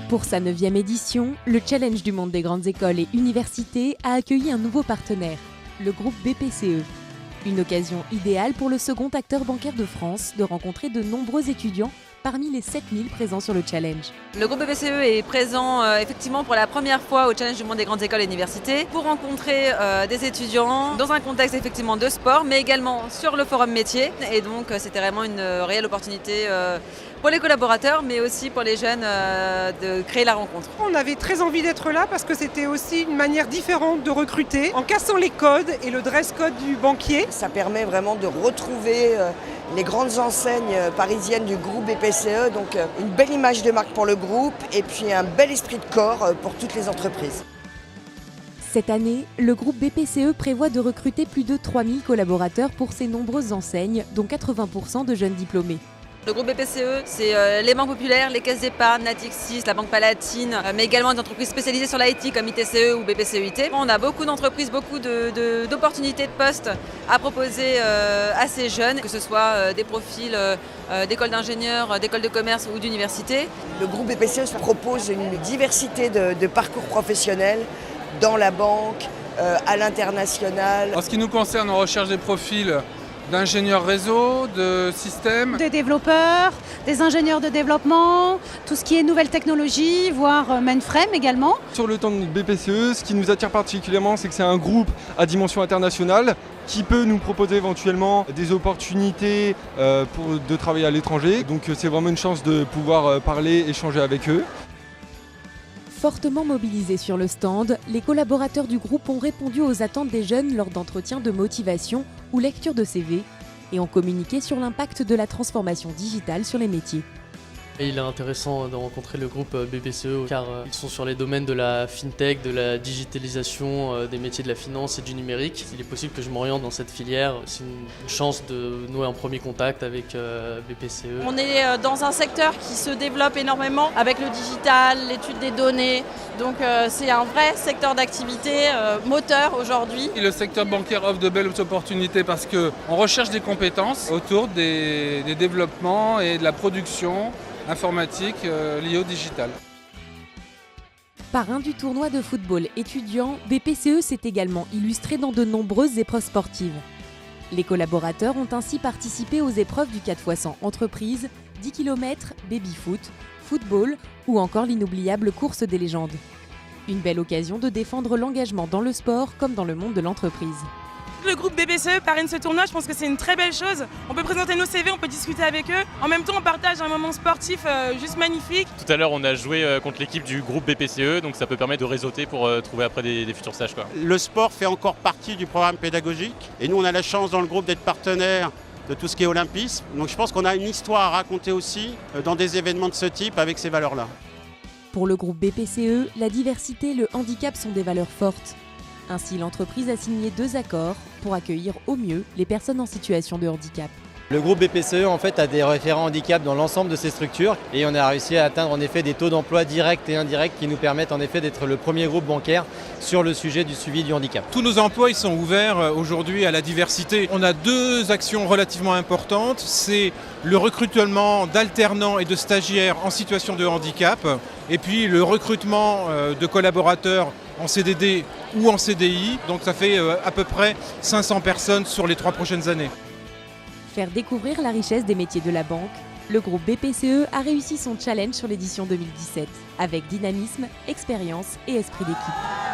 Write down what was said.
Pour sa 9e édition, le Challenge du monde des grandes écoles et universités a accueilli un nouveau partenaire, le groupe BPCE. Une occasion idéale pour le second acteur bancaire de France de rencontrer de nombreux étudiants parmi les 7000 présents sur le challenge. Le groupe BPCE est présent effectivement pour la première fois au Challenge du monde des grandes écoles et universités pour rencontrer des étudiants dans un contexte effectivement de sport, mais également sur le forum métier. Et donc c'était vraiment une réelle opportunité pour les collaborateurs, mais aussi pour les jeunes de créer la rencontre. On avait très envie d'être là parce que c'était aussi une manière différente de recruter en cassant les codes et le dress code du banquier. Ça permet vraiment de retrouver les grandes enseignes parisiennes du groupe BPCE, donc une belle image de marque pour le groupe et puis un bel esprit de corps pour toutes les entreprises. Cette année, le groupe BPCE prévoit de recruter plus de 3000 collaborateurs pour ses nombreuses enseignes, dont 80% de jeunes diplômés. Le groupe BPCE, c'est les banques populaires, les caisses d'épargne, Natixis, la Banque Palatine, mais également des entreprises spécialisées sur l'IT comme ITCE ou BPCE-IT. On a beaucoup d'entreprises, beaucoup d'opportunités de postes à proposer à ces jeunes, que ce soit des profils d'écoles d'ingénieurs, d'écoles de commerce ou d'université. Le groupe BPCE propose une diversité de parcours professionnels dans la banque, à l'international. En ce qui nous concerne, on recherche des profils d'ingénieurs réseau, de systèmes. Des développeurs, des ingénieurs de développement, tout ce qui est nouvelles technologies, voire mainframe également. Sur le temps de BPCE, ce qui nous attire particulièrement, c'est que c'est un groupe à dimension internationale qui peut nous proposer éventuellement des opportunités de travailler à l'étranger. Donc c'est vraiment une chance de pouvoir parler, échanger avec eux. Fortement mobilisés sur le stand, les collaborateurs du groupe ont répondu aux attentes des jeunes lors d'entretiens de motivation ou lecture de CV et ont communiqué sur l'impact de la transformation digitale sur les métiers. Et il est intéressant de rencontrer le groupe BPCE car ils sont sur les domaines de la fintech, de la digitalisation, des métiers de la finance et du numérique. Il est possible que je m'oriente dans cette filière. C'est une chance de nouer un premier contact avec BPCE. On est dans un secteur qui se développe énormément avec le digital, l'étude des données. Donc c'est un vrai secteur d'activité moteur aujourd'hui. Le secteur bancaire offre de belles opportunités parce qu'on recherche des compétences autour des développements et de la production informatique liée au digital. Parrain du tournoi de football étudiant, BPCE s'est également illustré dans de nombreuses épreuves sportives. Les collaborateurs ont ainsi participé aux épreuves du 4x100 entreprise, 10 km, baby-foot, football ou encore l'inoubliable course des légendes. Une belle occasion de défendre l'engagement dans le sport comme dans le monde de l'entreprise. Le groupe BPCE parraine ce tournoi, je pense que c'est une très belle chose. On peut présenter nos CV, on peut discuter avec eux. En même temps, on partage un moment sportif juste magnifique. Tout à l'heure, on a joué contre l'équipe du groupe BPCE, donc ça peut permettre de réseauter pour trouver après des futurs stages, quoi. Le sport fait encore partie du programme pédagogique et nous, on a la chance dans le groupe d'être partenaire de tout ce qui est olympisme. Donc je pense qu'on a une histoire à raconter aussi dans des événements de ce type avec ces valeurs-là. Pour le groupe BPCE, la diversité et le handicap sont des valeurs fortes. Ainsi, l'entreprise a signé 2 accords pour accueillir au mieux les personnes en situation de handicap. Le groupe BPCE en fait, a des référents handicap dans l'ensemble de ses structures et on a réussi à atteindre en effet des taux d'emploi directs et indirects qui nous permettent en effet d'être le premier groupe bancaire sur le sujet du suivi du handicap. Tous nos emplois ils sont ouverts aujourd'hui à la diversité. On a 2 actions relativement importantes, c'est le recrutement d'alternants et de stagiaires en situation de handicap et puis le recrutement de collaborateurs en CDD ou en CDI, donc ça fait à peu près 500 personnes sur les 3 prochaines années. Faire découvrir la richesse des métiers de la banque, le groupe BPCE a réussi son challenge sur l'édition 2017, avec dynamisme, expérience et esprit d'équipe.